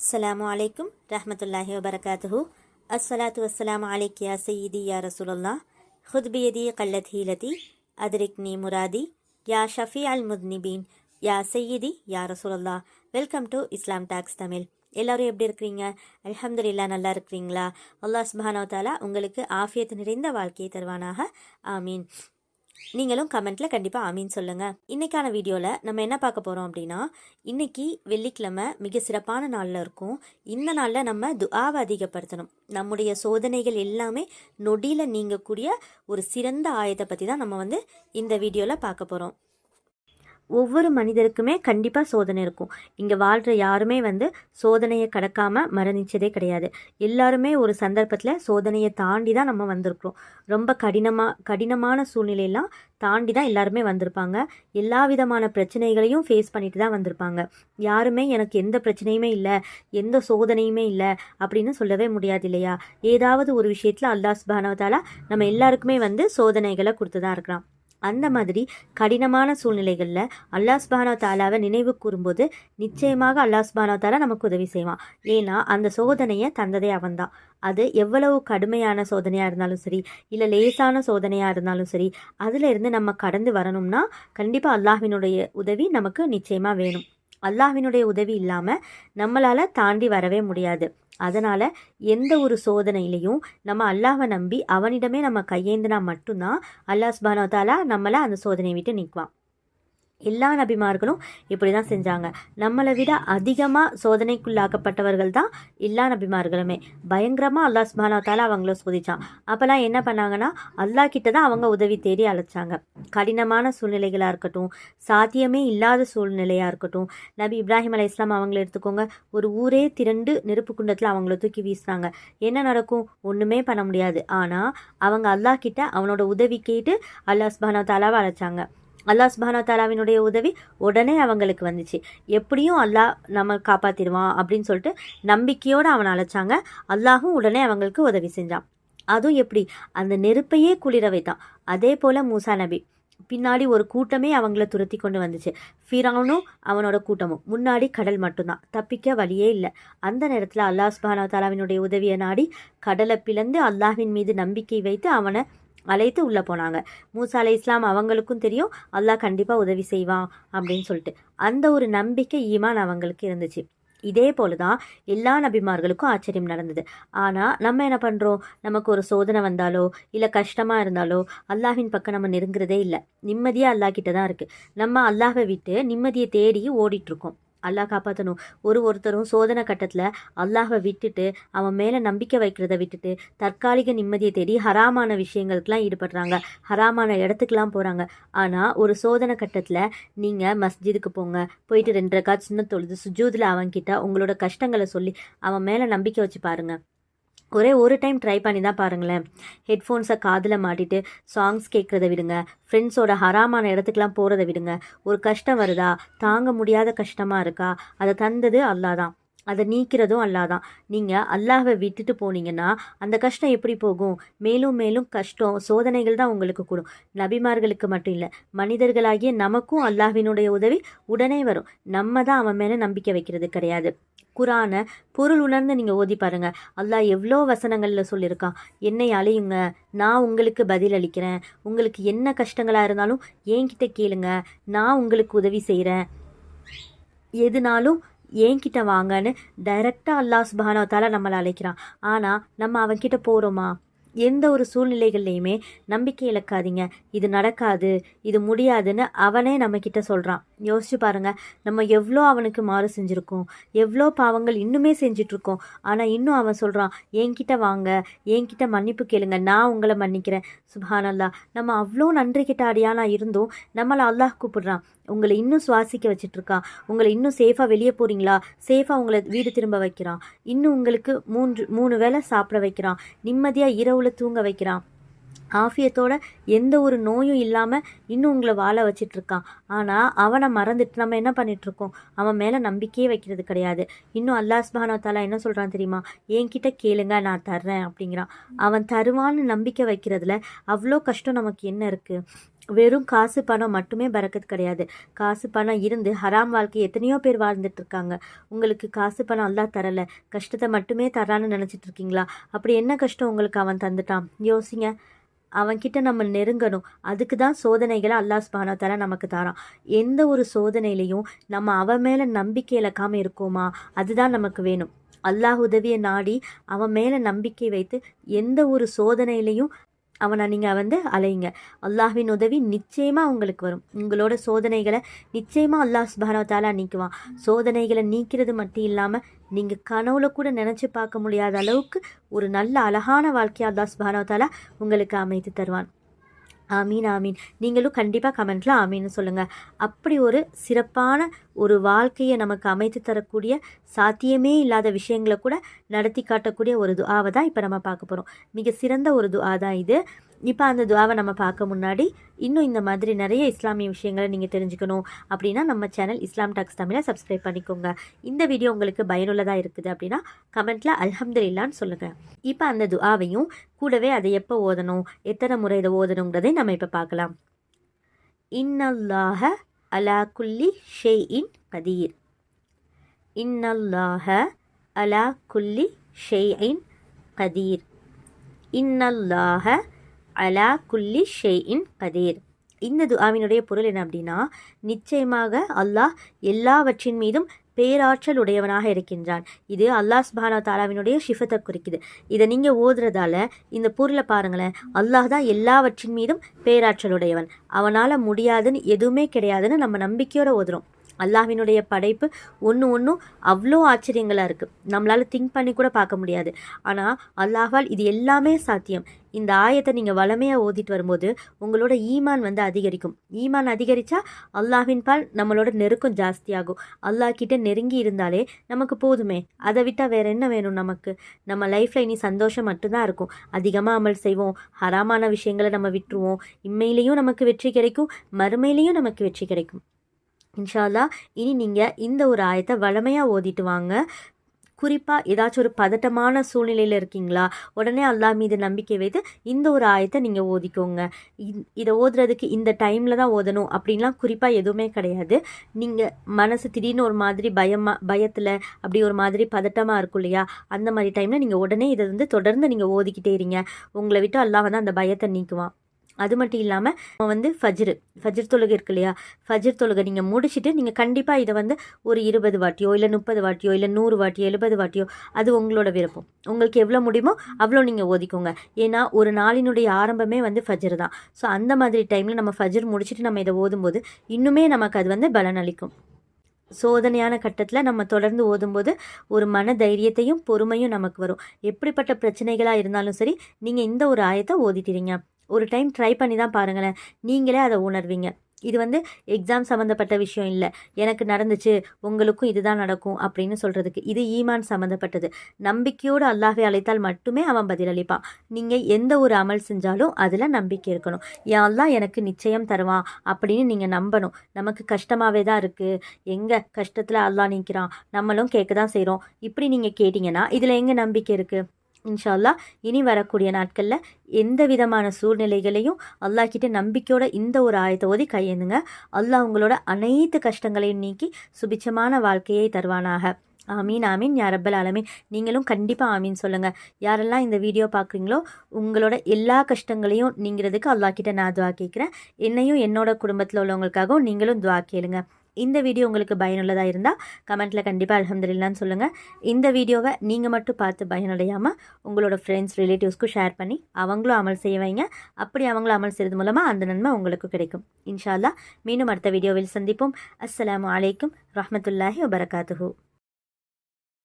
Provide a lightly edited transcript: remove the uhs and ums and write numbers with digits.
அஸ்ஸலாமு அலைக்கும் ரஹ்மத்துல்லாஹி வபரகாத்துஹு. அஸ்ஸலாத்து வஸ்ஸலாமு அலைக்கி யா சையீதி யா ரசூலல்லாஹ். ஹுத் பியதி கல்லத் ஹீலதி அதிரிக்னி முராதி யா ஷஃபி அல் முத்னிபீன் யா சையீதி யா ரசூலல்லாஹ். Welcome to Islam talks Tamil. எல்லோரும் எப்படி இருக்கிறீங்க? அல்ஹம்துலில்லாஹ், நல்லா இருக்கிறீங்களா? அல்லாஹ் சுப்ஹானஹு வ தஆலா உங்களுக்கு ஆஃபியத் நிறைந்த வாழ்க்கையை தருவானாக. ஆமீன். நீங்களும் கமெண்ட்டில் கண்டிப்பாக ஆமீன் சொல்லுங்கள். இன்றைக்கான வீடியோவில் நம்ம என்ன பார்க்க போகிறோம் அப்படின்னா, இன்றைக்கி வெள்ளிக்கிழமை மிக சிறப்பான நாளில் இருக்கும். இந்த நாளில் நம்ம துஆவை அதிகப்படுத்தணும். நம்முடைய சோதனைகள் எல்லாமே நொடியில் நீங்கக்கூடிய ஒரு சிறந்த ஆயத்தை பற்றி தான் நம்ம இந்த வீடியோவில் பார்க்க போகிறோம். ஒவ்வொரு மனிதருக்குமே கண்டிப்பாக சோதனை இருக்கும். இங்கே வாழ்கிற யாருமே சோதனையை கடக்காமல் மரணிச்சதே கிடையாது. எல்லாருமே ஒரு சந்தர்ப்பத்தில் சோதனையை தாண்டி தான் நம்ம வந்திருக்கிறோம். ரொம்ப கடினமான சூழ்நிலையெல்லாம் தாண்டி தான் எல்லாருமே வந்திருப்பாங்க. எல்லா விதமான பிரச்சனைகளையும் ஃபேஸ் பண்ணிட்டு தான் வந்திருப்பாங்க. யாருமே எனக்கு எந்த பிரச்சனையுமே இல்லை, எந்த சோதனையுமே இல்லை அப்படின்னு சொல்லவே முடியாது இல்லையா? ஏதாவது ஒரு விஷயத்தில் அல்லாஹ் சுப்ஹானஹு வ தஆலா நம்ம எல்லாருக்குமே சோதனைகளை கொடுத்து தான் இருக்கிறான். அந்த மாதிரி கடினமான சூழ்நிலைகளில் அல்லாஹ் சுப்ஹானஹு வ தஆலாவை நினைவு கூறும்போது நிச்சயமாக அல்லாஹ் சுப்ஹானஹு வ தஆலா நமக்கு உதவி செய்வான். ஏன்னா அந்த சோதனையை தந்ததே அவன்தான். அது எவ்வளவு கடுமையான சோதனையாக இருந்தாலும் சரி, இல்லை லேசான சோதனையாக இருந்தாலும் சரி, அதிலிருந்து நம்ம கடந்து வரணும்னா கண்டிப்பாக அல்லாஹ்வினுடைய உதவி நமக்கு நிச்சயமாக வேணும். அல்லாஹ்வினுடைய உதவி இல்லாமல் நம்மளால் தாண்டி வரவே முடியாது. அதனால் எந்த ஒரு சோதனையிலையும் நம்ம அல்லாஹ்வை நம்பி அவனிடமே நம்ம கையேந்தினா மட்டும்தான் அல்லாஹ் சுப்ஹானஹு வ தஆலா நம்மளை அந்த சோதனையை விட்டு நீக்குவான். எல்லா நபிமார்களும் இப்படி தான் செஞ்சாங்க. நம்மளை விட அதிகமாக சோதனைக்குள்ளாக்கப்பட்டவர்கள் தான் எல்லா நபிமார்களுமே. பயங்கரமாக அல்லாஹ் சுப்ஹானஹு வ தஆலா அவங்கள சோதிச்சான். அப்போல்லாம் என்ன பண்ணாங்கன்னா, அல்லாஹ் கிட்ட தான் அவங்க உதவி தேடி அழைச்சாங்க. கடினமான சூழ்நிலைகளாக இருக்கட்டும், சாத்தியமே இல்லாத சூழ்நிலையாக இருக்கட்டும். நபி இப்ராஹிம் அலைஹிஸ்ஸலாம் அவங்கள எடுத்துக்கோங்க. ஒரு ஊரே திரண்டு நெருப்பு குண்டத்தில் அவங்கள தூக்கி வீசினாங்க. என்ன நடக்கும்? ஒன்றுமே பண்ண முடியாது. ஆனால் அவங்க அல்லாஹ் கிட்ட அவனோட உதவி கேட்டு அல்லாஹ் சுப்ஹானஹு வ தஆலாவை அழைச்சாங்க. அல்லாஹ் சுப்ஹானஹு வ தஆலாவினுடைய உதவி உடனே அவங்களுக்கு வந்துச்சு. எப்படியும் அல்லாஹ் நம்ம காப்பாற்றிடுவான் அப்படின்னு சொல்லிட்டு நம்பிக்கையோடு அவனை அழைச்சாங்க. அல்லாஹும் உடனே அவங்களுக்கு உதவி செஞ்சான். அதுவும் எப்படி? அந்த நெருப்பையே குளிர வைத்தான். அதே போல் மூசா நபி பின்னாடி ஒரு கூட்டமே அவங்கள துரத்தி கொண்டு வந்துச்சு. ஃபிரௌனும் அவனோட கூட்டமும் முன்னாடி கடல் மட்டும்தான், தப்பிக்க வழியே இல்லை. அந்த நேரத்தில் அல்லாஹ் சுப்ஹானஹு வ தஆலாவினுடைய உதவியை நாடி கடலை பிளந்து அல்லாஹ்வின் மீது நம்பிக்கை வைத்து அவனை அழைத்து உள்ளே போனாங்க. மூசா அலைஹிஸ்ஸலாம் அவங்களுக்கும் தெரியும் அல்லாஹ் கண்டிப்பாக உதவி செய்வான் அப்படின்னு சொல்லிட்டு. அந்த ஒரு நம்பிக்கை ஈமான் அவங்களுக்கு இருந்துச்சு. இதே போல தான் எல்லா நபிமார்களுக்கும் ஆச்சரியம் நடந்தது. ஆனால் நம்ம என்ன பண்ணுறோம்? நமக்கு ஒரு சோதனை வந்தாலோ இல்லை கஷ்டமாக இருந்தாலோ அல்லாஹ்வின் பக்கம் நம்ம நெருங்குறதே இல்லை. நிம்மதியாக அல்லாஹ் கிட்ட தான் இருக்குது. நம்ம அல்லாஹ்வை விட்டு நிம்மதியை தேடி ஓடிட்டுருக்கோம். அல்லாஹ் காப்பாற்றணும். ஒருத்தரும் சோதனை கட்டத்தில் அல்லாஹ்வை விட்டுட்டு அவன் மேலே நம்பிக்கை வைக்கிறத விட்டுட்டு தற்காலிக நிம்மதியை தேடி ஹராமான விஷயங்களுக்கெல்லாம் ஈடுபடுறாங்க, ஹராமான இடத்துக்கெலாம் போகிறாங்க. ஆனால் ஒரு சோதனை கட்டத்தில் நீங்கள் மஸ்ஜிதுக்கு போங்க, போயிட்டு 2 ரக்காத் சுன்னத் தொழுது சுஜூதில் அவன்கிட்ட உங்களோட கஷ்டங்களை சொல்லி அவன் மேலே நம்பிக்கை வச்சு பாருங்கள். ஒரே ஒரு டைம் ட்ரை பண்ணி தான் பாருங்களேன். ஹெட்ஃபோன்ஸை காதில் மாட்டிட்டு சாங்ஸ் கேட்குறத விடுங்க. ஃப்ரெண்ட்ஸோட ஹராமான இடத்துக்குலாம் போகிறத விடுங்க. ஒரு கஷ்டம் வருதா, தாங்க முடியாத கஷ்டமாக இருக்கா, அதை தந்தது அல்லாஹ் தான், அதை நீக்கிறதும் அல்லாஹ் தான். நீங்கள் அல்லாஹ்வை விட்டுட்டு போனீங்கன்னா அந்த கஷ்டம் எப்படி போகும்? மேலும் மேலும் கஷ்டம், சோதனைகள் தான் உங்களுக்கு கூடும். நபிமார்களுக்கு மட்டும் இல்லை, மனிதர்களாகிய நமக்கும் அல்லாஹ்வினுடைய உதவி உடனே வரும். நம்ம தான் அவன் மேலே நம்பிக்கை வைக்கிறது கிடையாது. குரானை பொருள் உணர்ந்து நீங்கள் ஓதி பாருங்கள். அல்லாஹ் எவ்வளோ வசனங்களில் சொல்லியிருக்கான், என்னை அழையுங்க, நான் உங்களுக்கு பதில் அளிக்கிறேன், உங்களுக்கு என்ன கஷ்டங்களாக இருந்தாலும் என்கிட்ட கேளுங்க, நான் உங்களுக்கு உதவி செய்கிறேன், எதுனாலும் என்கிட்ட வாங்கன்னு டைரெக்டாக அல்லாஹ் சுப்ஹானஹு வ தஆலா நம்மளை அழைக்கிறான். ஆனால் நம்ம அவன்கிட்ட போகிறோமா? எந்த ஒரு சூழ்நிலைகள்லையுமே நம்பிக்கை இழக்காதீங்க, இது நடக்காது, இது முடியாதுன்னு அவனே நம்மக்கிட்ட சொல்கிறான். யோசிச்சு பாருங்கள், நம்ம எவ்வளோ அவனுக்கு மாறு செஞ்சுருக்கோம், எவ்வளோ பாவங்கள் இன்னுமே செஞ்சிட்ருக்கோம். ஆனால் இன்னும் அவன் சொல்கிறான், என்கிட்ட வாங்க, என்கிட்ட மன்னிப்பு கேளுங்க, நான் உங்களை மன்னிக்கிறேன். சுப்ஹானல்லாஹ், நம்ம அவ்வளோ நன்றி கிட்ட அடியானா இருந்தும் நம்மளை அல்லாஹ் கூப்பிடுறான். உங்களை இன்னும் சுவாசிக்க வச்சிட்ருக்கான். உங்களை இன்னும் சேஃபாக வெளியே போகிறீங்களா, சேஃபாக உங்களை வீடு திரும்ப வைக்கிறான். இன்னும் உங்களுக்கு 3 வேளை சாப்பிட வைக்கிறான். நிம்மதியாக இரவில் தூங்க வைக்கிறான். ஆஃபியத்தோட எந்த ஒரு நோயும் இல்லாமல் இன்னும் உங்களை வாழ வச்சிட்ருக்கான். ஆனால் அவனை மறந்துட்டு நம்ம என்ன பண்ணிகிட்ருக்கோம்? அவன் மேலே நம்பிக்கையே வைக்கிறது கிடையாது. இன்னும் அல்லாஹ் சுப்ஹானஹு வ தஆலா என்ன சொல்கிறான் தெரியுமா? என்கிட்ட கேளுங்க, நான் தர்றேன் அப்படிங்கிறான். அவன் தருவான்னு நம்பிக்கை வைக்கிறதுல அவ்வளோ கஷ்டம் நமக்கு என்ன இருக்குது? வெறும் காசு பணம் மட்டுமே பரக்கத் கிடையாது. காசு பணம் இருந்து ஹராம் வாழ்க்கை எத்தனையோ பேர் வாழ்ந்துட்டு இருக்காங்க. உங்களுக்கு காசு பணம் அல்லாஹ் தரலை, கஷ்டத்தை மட்டுமே தரான்னு நினச்சிட்டு இருக்கீங்களா? அப்படி என்ன கஷ்டம் உங்களுக்கு அவன் தந்துட்டான்? யோசிங்க. அவன்கிட்ட நம்ம நெருங்கணும். அதுக்கு தான் சோதனைகளை அல்லாஹ் சுப்ஹானஹு வ தஆலா நமக்கு தரான். எந்த ஒரு சோதனையிலையும் நம்ம அவன் மேலே நம்பிக்கை இழக்காமல் இருக்கோமா, அதுதான் நமக்கு வேணும். அல்லாஹ் உதவியை நாடி அவன் மேலே நம்பிக்கை வைத்து எந்த ஒரு சோதனையிலையும் அவனை நீங்கள் அலையுங்க. அல்லாஹ்வின் உதவி நிச்சயமாக உங்களுக்கு வரும். உங்களோட சோதனைகளை நிச்சயமாக அல்லாஹ் சுப்ஹானஹு வ தஆலா நீக்குவான். சோதனைகளை நீக்கிறது மட்டும் இல்லாமல் நீங்கள் கனவுல கூட நினச்சி பார்க்க முடியாத அளவுக்கு ஒரு நல்ல அழகான வாழ்க்கையை அல்லாஹ் சுப்ஹானஹு வ தஆலா உங்களுக்கு அமைத்து தருவான். ஆமீன் ஆமீன். நீங்களும் கண்டிப்பாக கமெண்ட்டில் ஆமீன்னு சொல்லுங்கள். அப்படி ஒரு சிறப்பான ஒரு வாழ்க்கையை நமக்கு அமைத்து தரக்கூடிய சாத்தியமே இல்லாத விஷயங்களை கூட நடத்தி காட்டக்கூடிய ஒரு துஆவை தான் இப்போ நம்ம பார்க்க போகிறோம். மிக சிறந்த ஒரு துஆ தான் இது. இப்போ அந்த துஆவை நம்ம பார்க்க முன்னாடி இன்னும் இந்த மாதிரி நிறைய இஸ்லாமிய விஷயங்களை நீங்கள் தெரிஞ்சுக்கணும் அப்படின்னா நம்ம சேனல் இஸ்லாம் டாக்ஸ் தமிழை சப்ஸ்கிரைப் பண்ணிக்கோங்க. இந்த வீடியோ உங்களுக்கு பயனுள்ளதாக இருக்குது அப்படின்னா கமெண்ட்டில் அல்ஹம்துலில்லாஹ்னு சொல்லுங்கள். இப்போ அந்த துஆவையும் கூடவே அதை எப்போ ஓதணும், எத்தனை முறை இதை ஓதணுங்கிறதை நம்ம இப்போ பார்க்கலாம். இன்னல்லாஹ அலா குல்லி ஷைஇன் கதீர். இன்னல்லாஹ அலா குல்லி ஷைஇன் கதீர். இன்னல்லாஹ அலா குல்லி ஷைஇன் கதீர். இந்த துஆவினுடைய பொருள் என்ன அப்படின்னா, நிச்சயமாக அல்லாஹ் எல்லாவற்றின் மீதும் பேராற்றல் உடையவனாக இருக்கின்றான். இது அல்லாஹ் சுப்ஹானஹு வ தஆலாவினுடைய ஷிஃபத்தை குறிக்குது. இதை நீங்கள் ஓதுறதால இந்த பொருளை பாருங்களேன், அல்லாஹ் தான் எல்லாவற்றின் மீதும் பேராற்றல் உடையவன், அவனால் முடியாதுன்னு எதுவுமே கிடையாதுன்னு நம்ம நம்பிக்கையோடு ஓதுறோம். அல்லாஹ்வினுடைய படைப்பு ஒன்றும் அவ்வளோ ஆச்சரியங்களாக இருக்குது, நம்மளால் திங்க் பண்ணி கூட பார்க்க முடியாது. ஆனால் அல்லாஹ்வால் இது எல்லாமே சாத்தியம். இந்த ஆயத்தை நீங்கள் வளமையாக ஓதிட்டு வரும்போது உங்களோட ஈமான் அதிகரிக்கும். ஈமான் அதிகரித்தா அல்லாஹ்வின் பால் நம்மளோட நெருக்கம் ஜாஸ்தியாகும். அல்லாஹ் கிட்ட நெருங்கி இருந்தாலே நமக்கு போதுமே. அதை விட்டால் வேறு என்ன வேணும் நமக்கு? நம்ம லைஃப்பில் இனி சந்தோஷம் மட்டும்தான் இருக்கும். அதிகமாக அமல் செய்வோம், ஹராமான விஷயங்களை நம்ம விட்டுருவோம். இம்மையிலையும் நமக்கு வெற்றி கிடைக்கும், மறுமையிலையும் நமக்கு வெற்றி கிடைக்கும் இன்ஷா அல்லாஹ். இனி நீங்கள் இந்த ஒரு ஆயத்தை வளமையாக ஓதிட்டு வாங்க. குறிப்பாக ஏதாச்சும் ஒரு பதட்டமான சூழ்நிலையில் இருக்கீங்களா, உடனே அல்லாஹ் மீது நம்பிக்கை வைத்து இந்த ஒரு ஆயத்தை நீங்கள் ஓதிக்கோங்க. இதை ஓதுறதுக்கு இந்த டைமில் தான் ஓதணும் அப்படின்லாம் குறிப்பாக எதுவுமே கிடையாது. நீங்கள் மனசு திடீர்னு ஒரு மாதிரி பயத்தில் அப்படி ஒரு மாதிரி பதட்டமாக இருக்கும் இல்லையா, அந்த மாதிரி டைமில் நீங்கள் உடனே இதை தொடர்ந்து நீங்கள் ஓதிக்கிட்டே இருங்க. உங்களை விட்டு அல்லாஹ் அந்த பயத்தை நீக்குவான். அது மட்டும் இல்லாமல் ஃபஜ்ர் தொழுகை இருக்கு இல்லையா, ஃபஜ்ர் தொழுகை நீங்கள் முடிச்சுட்டு நீங்கள் கண்டிப்பாக இதை ஒரு 20 வாட்டியோ இல்லை 30 வாட்டியோ இல்லை 100 வாட்டியோ 70 வாட்டியோ, அது உங்களோட விருப்பம். உங்களுக்கு எவ்வளோ முடியுமோ அவ்வளோ நீங்கள் ஓதிக்கோங்க. ஏன்னா ஒரு நாளினுடைய ஆரம்பமே ஃபஜ்ர் தான். ஸோ அந்த மாதிரி டைமில் நம்ம ஃபஜ்ர் முடிச்சுட்டு நம்ம இதை ஓதும்போது இன்னுமே நமக்கு அது பலன் அளிக்கும். சோதனையான கட்டத்தில் நம்ம தொடர்ந்து ஓதும்போது ஒரு மன தைரியத்தையும் பொறுமையும் நமக்கு வரும். எப்படிப்பட்ட பிரச்சனைகளாக இருந்தாலும் சரி, நீங்கள் இந்த ஒரு ஆயத்தை ஓதிட்டிருங்க. ஒரு டைம் ட்ரை பண்ணி தான் பாருங்களேன், நீங்களே அதை உணர்வீங்க. இது எக்ஸாம் சம்மந்தப்பட்ட விஷயம் இல்லை, எனக்கு நடந்துச்சு உங்களுக்கும் இதுதான் நடக்கும் அப்படின்னு சொல்கிறதுக்கு. இது ஈமான் சம்மந்தப்பட்டது. நம்பிக்கையோடு அல்லாஹ்வை அழைத்தால் மட்டுமே அவன் பதிலளிப்பான். நீங்கள் எந்த ஒரு அமல் செஞ்சாலும் அதில் நம்பிக்கை இருக்கணும். யா அல்லாஹ் எனக்கு நிச்சயம் தருவான் அப்படின்னு நீங்கள் நம்பணும். நமக்கு கஷ்டமாகவே தான் இருக்குது, எங்கே கஷ்டத்தில் அல்லாஹ் நிற்கிறான், நம்மளும் கேட்க தான் செய்கிறோம். இப்படி நீங்கள் கேட்டிங்கன்னா இதில் எங்கே நம்பிக்கை இருக்குது? இன்ஷா அல்லாஹ் இனி வரக்கூடிய நாட்களில் எந்த விதமான சூழ்நிலைகளையும் அல்லாஹ் கிட்ட நம்பிக்கையோட இந்த ஒரு ஆயத்தை ஓதி கையேந்துங்க. அல்லாஹ் உங்களோட அனைத்து கஷ்டங்களையும் நீக்கி சுபிச்சமான வாழ்க்கையை தருவானாக. ஆமீன் ஆமீன் யா ரப்பல் ஆலமீன். நீங்களும் கண்டிப்பாக ஆமீன் சொல்லுங்கள். யாரெல்லாம் இந்த வீடியோ பார்க்குறீங்களோ உங்களோட எல்லா கஷ்டங்களையும் நீங்கிறதுக்கு அல்லாஹ் கிட்ட நான் துவா கேட்குறேன். என்னையும் என்னோட குடும்பத்தில் உள்ளவங்களுக்காகவும் நீங்களும் துவா கேளுங்க. இந்த வீடியோ உங்களுக்கு பயனுள்ளதாக இருந்தால் கமெண்ட்டில் கண்டிப்பாக அல்ஹம்துலில்லாஹ்னு சொல்லுங்கள். இந்த வீடியோவை நீங்கள் மட்டும் பார்த்து பயனடையாமல் உங்களோட ஃப்ரெண்ட்ஸ் ரிலேட்டிவ்ஸ்க்கும் ஷேர் பண்ணி அவங்களும் அமல் செய்ய வைங்க. அப்படி அவங்களும் அமல் செய்கிறது மூலமாக அந்த நன்மை உங்களுக்கு கிடைக்கும் இன்ஷா அல்லாஹ். மீண்டும் அடுத்த வீடியோவில் சந்திப்போம். அஸ்ஸலாமு அலைக்கும் ரஹ்மத்துல்லாஹி வபரகாத்துஹு.